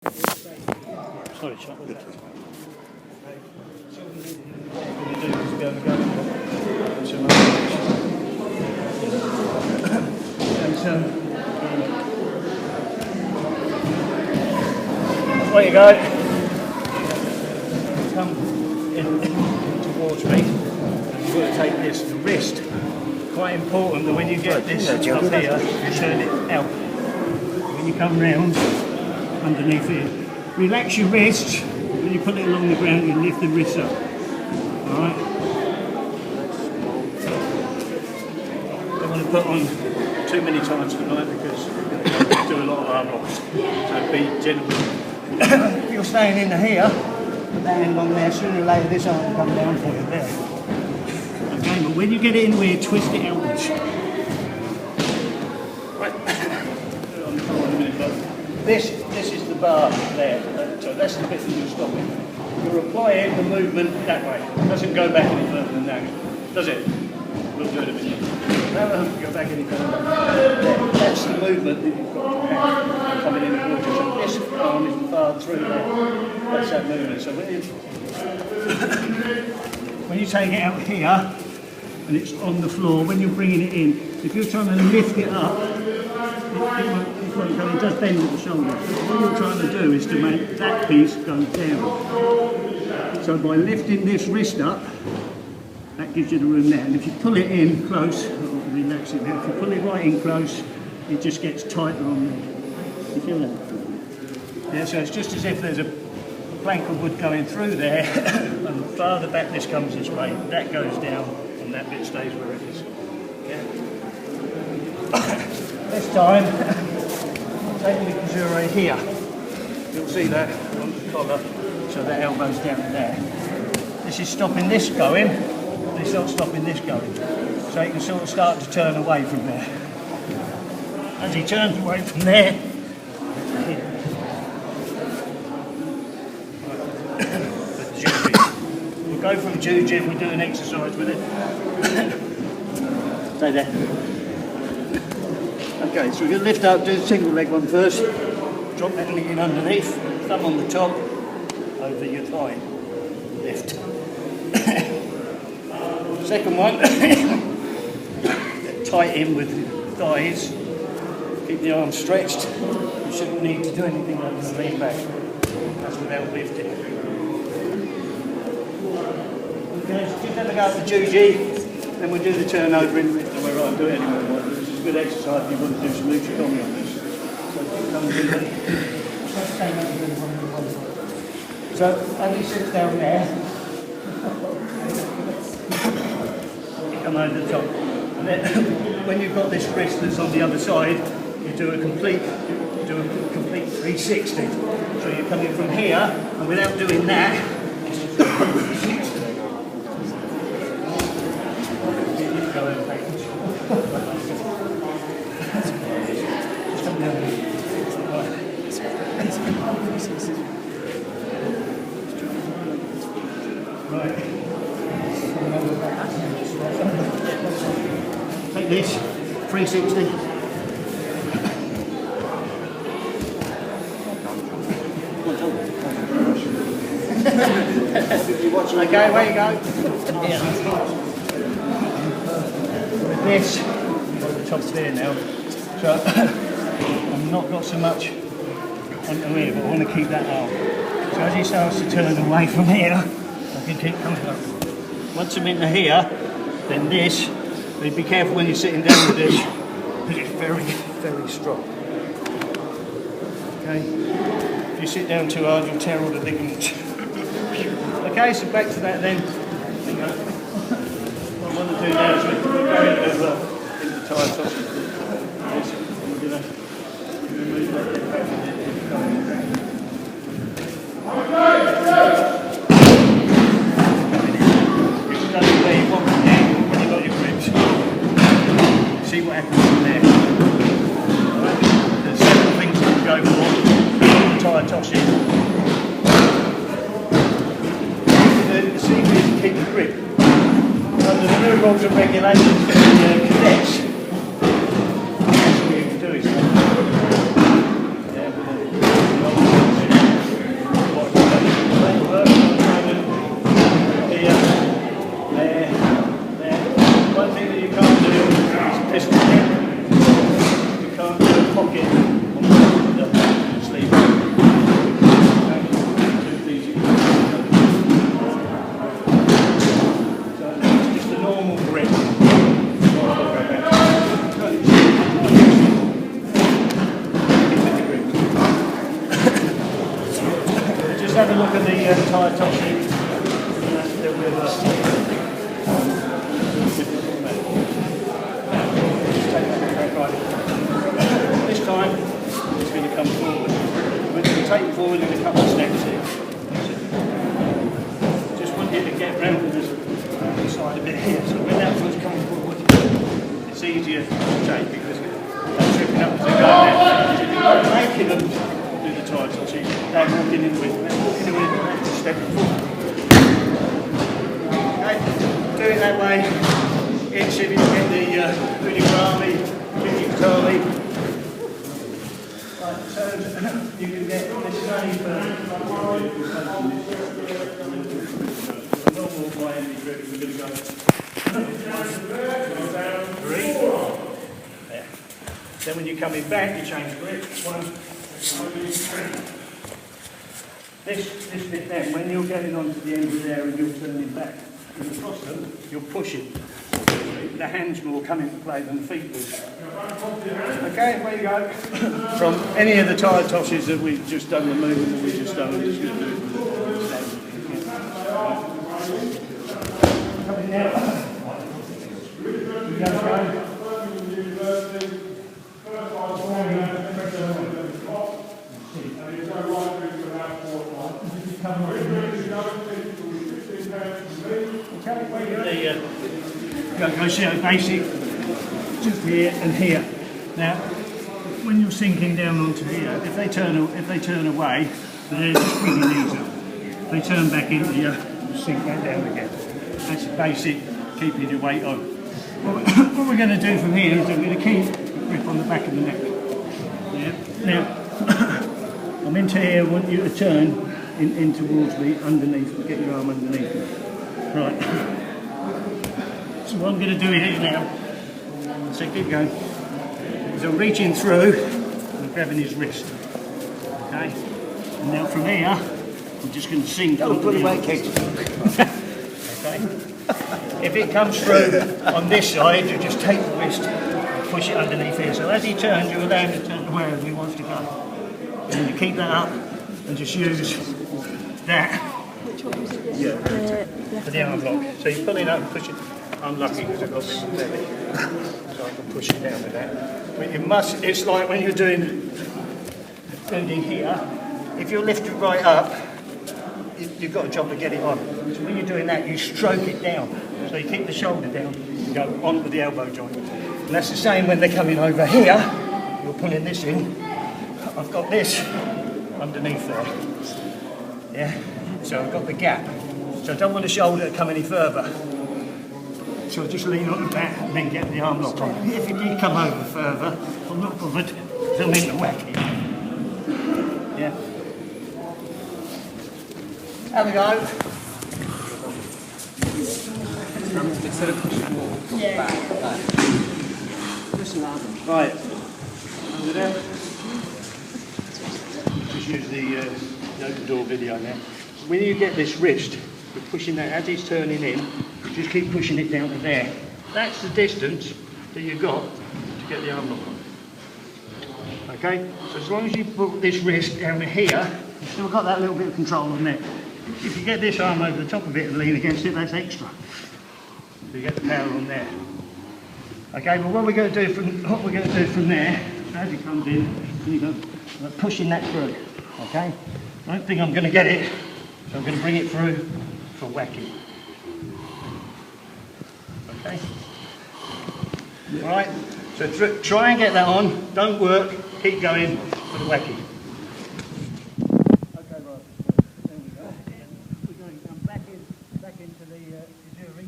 Sorry, Chuck. There you go. Come in towards me. You've got to take this, the wrist. Quite important that when you get this up here, you turn it out. When you come round underneath here, relax your wrist. When you put it along the ground, you lift the wrist up. Alright? Don't want to put on too many times tonight because we do a lot of arm locks. So be gentle. If you're staying in here, put that hand on there, sooner or later this arm will come down for you there. Okay, but when you get it in here, twist it outwards. Right. Put it on the floor in a minute, but this is the bar there, so that's the bit that you're stopping. You're applying the movement that way. It doesn't go back any further than that, does it? We'll do it a minute. No, go back any further. That's the movement that you've got to have coming in the water. So this arm is far through there. That's that movement. So when you take it out here and it's on the floor, when you're bringing it in, if you're trying to lift it up, it won't go. It does bend at the shoulder. What you're trying to do is to make that piece go down. So by lifting this wrist up, that gives you the room there. And if you pull it in close, relax it now. If you pull it right in close, it just gets tighter on there. You feel that? Yeah, so it's just as if there's a plank of wood going through there, and the farther back this comes this way, that goes down, and that bit stays where it is. Okay. This time, take the Kazure here. You'll see that on the collar, so the elbow's down there. This is stopping this going, and it's not stopping this going. So you can sort of start to turn away from there. As he turns away from there, we'll go from Judo if we do an exercise with it. Stay there. Okay, so we're going to lift up, do the single leg one first. Drop that knee in underneath, thumb on the top, over your thigh. Lift. Second one, get tight in with the thighs. Keep the arms stretched. You shouldn't need to do anything other than lean back. That's without lifting. Okay, so give that a go at the Judo, then we'll do the turnover in the way I'll do it anymore. This is a good exercise if you want to do some luchadori on this. So it comes in. So as he sits down there, you come over the top. And then when you've got this wrist that's on the other side, you do a complete 360. So you're coming from here, and without doing that, right. Take this, 360. Okay, where you go? With this, the top's there now. So I've not got so much onto here, but I want to keep that out. So as he starts to turn away from here, I can keep coming up. Once I'm into here, then this, but be careful when you're sitting down with this, because it's very, very strong. Okay? If you sit down too hard, you'll tear all the ligaments. Okay, so back to that then. What I want to do now is we're going over into the tire toss. Remove that back in it. You've done it where you want from there, when you've got your grips. See what happens from there. Right. There's several things you can go for. Tire tossing. The secret is to keep the grip. Under the new rules and regulations for the cadets, that's what you can do is just have a look at the tyre top sheet. This time it's going to come forward. We're going to take it forward in a couple of steps here. Just want you to get round to this side a bit here. So when that foot's coming forward, it's easier to take because they're tripping up as they go there. Making them do the tyre top sheet, they're walking in with just stepping forward. Okay, do it that way. It's if you get the Udigrami, Udigrami. Right, so you can get this same normal Miami grip. We're going to go 3. There. Then when you're coming back, you change grip. 1, 2, 3. This bit then, when you're getting onto the end of there and you're turning back across them, you're pushing. The hands more come into play than the feet do. Okay, where you go? From any of the tyre tosses that we've just done, the movement that we've just done, we're just going to do it with coming now. Go basic, just here and here. Now, when you're sinking down onto here, if they turn away, they're just bring your knees up. If they turn back into you, sink back down again. That's basic, keeping your weight on. What we're going to do from here is we're going to keep a grip on the back of the neck. Yeah. Now, I'm into here. I want you to turn in towards me, underneath, get your arm underneath me. Right. So what I'm going to do here now, so keep going, is I'm reaching through and grabbing his wrist. Okay? And now from here, I'm just going to sink. Don't put away, Kate. Okay? If it comes through on this side, you just take the wrist and push it underneath here. So as he turns, you allow him to turn to wherever he wants to go. And then you keep that up and just use that. Which one was it? Yeah. For the arm lock. So you pull it up and push it. I'm lucky because I've got a bit of belly, so I can push it down with that. But you must, it's like when you're doing here, if you're lifted right up, you've got a job to get it on. So when you're doing that, you stroke it down. So you keep the shoulder down and go on with the elbow joint. And that's the same when they're coming over here, you're pulling this in. I've got this underneath there. Yeah, so I've got the gap. So I don't want the shoulder to come any further. So just lean on the back and then get the arm lock on. If it did come over further, I'm not bothered, because I'm in the whack here. Yeah. Have a go. Instead of pushing more back. Right. Under there. Just use the open door video now. When you get this wrist, you're pushing that as he's turning in, just keep pushing it down to there. That's the distance that you've got to get the arm lock on. Okay? So as long as you put this wrist down here, you've still got that little bit of control on there. If you get this arm over the top of it and lean against it, that's extra. So you get the power on there. Okay, well what we're going to do from there, as it comes in, you go pushing that through. Okay? I don't think I'm going to get it, so I'm going to bring it through for whacking. Okay? Alright, so try and get that on, don't work, keep going for the whacking. Okay, right, there we go. We're going to come back into the jury.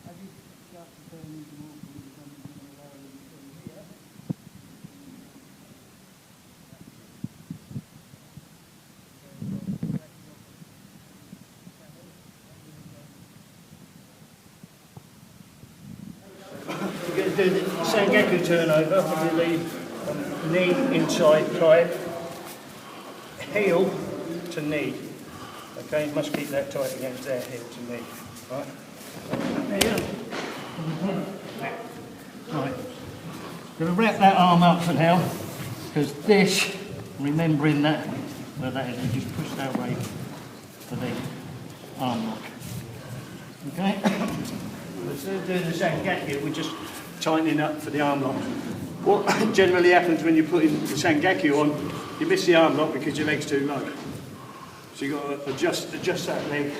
As you start to turn into more, you're going to allow them to come here. We're going to do the Sangaku turnover. We're going to leave knee inside tight, heel to knee. Okay, you must keep that tight against there, heel to knee. Right? There you go. Right. Going to wrap that arm up for now. Because this, remembering that, where that is, we just push that way for the arm lock. Okay? Instead of doing the Sangaku, we're just tightening up for the arm lock. What generally happens when you're putting the Sangaku on, you miss the arm lock because your leg's too low. So you've got to adjust that leg.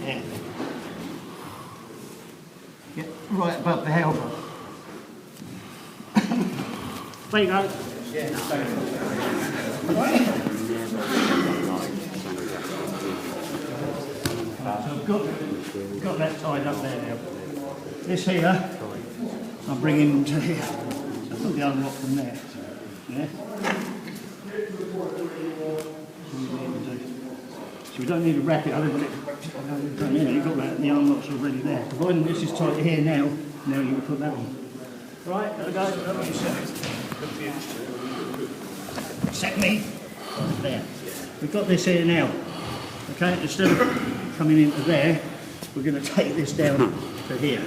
Yeah. Get right above the elbow. There you go. Yeah. So I've got that tied up there now. This here, I'm bringing to here. So I've got the unlock from there. Yeah. So we don't need to wrap it over it. You've got that, the unlock's already there. Providing this is tight here now you can put that on. Right, there we go. Set me. There. We've got this here now. Okay, instead of coming into there, we're going to take this down to here.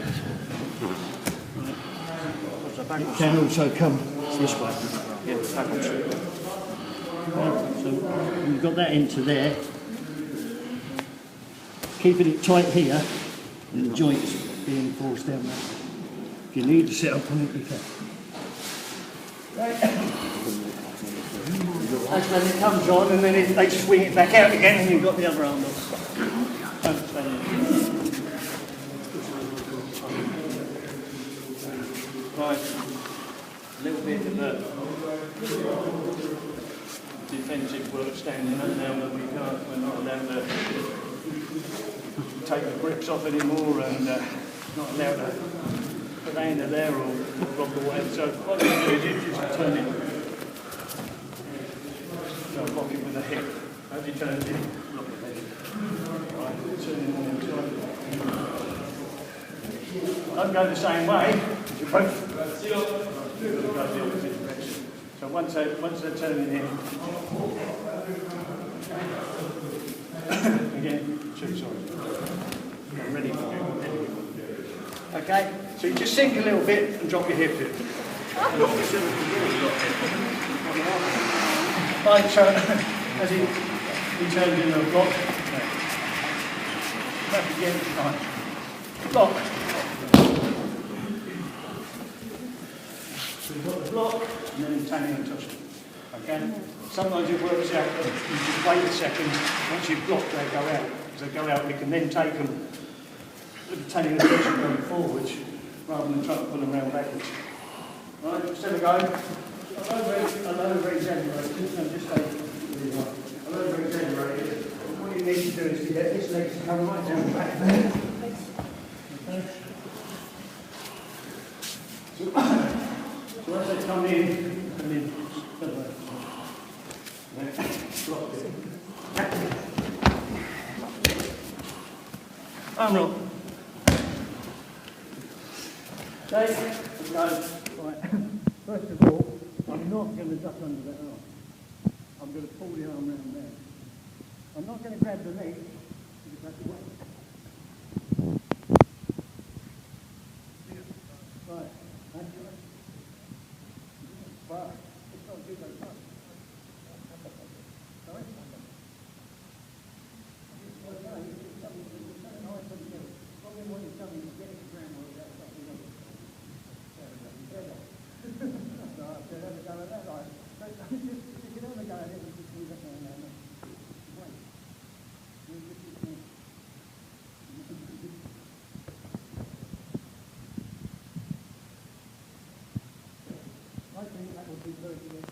Right. It can also come this way. Yeah, so we've got that into there. Keeping it tight here, and the joints being forced down there. If you need to sit up on it, you can. Right. That's when it comes on, and then they swing it back out again, and you've got the other arm on. Right, a little bit of the defensive work standing up now that we're not allowed to take the grips off anymore and not allowed to put that into there or block or whatever. So what you do is you just turn it, so block it with the hip. As you turn it in, block it there. Right, turn it on the side. Don't go the same way, you both go the opposite direction. So once they're turning in, again, sorry, I'm ready for you. Okay, so you just sink a little bit and drop your hip in. Right, so as he turns in the block, back again, right, block. So we've got the block and then tanning and touching. Okay? Sometimes it works out that you just wait a second, once you've blocked they go out. As they go out we can then take them with the tanning and touching going forwards rather than trying to pull them around backwards. Right, instead of going, I'll over-exaggerate, no, just stay really high. I'll over-exaggerate. What you need to do is to get this leg to come right down the back there. Okay? So as they come in, and then drop it. Arm roll. Okay, go. Right. First of all, I'm not going to duck under that arm. I'm going to pull the arm around there. I'm not going to grab the leg, because that's the way. Right. Wow. It's not good like that. Sorry? Probably what you're telling me is get it to ground or that's something else. No, I've never done it that way. But if you can only go ahead and just leave it there now. Wait. I think that would be very good.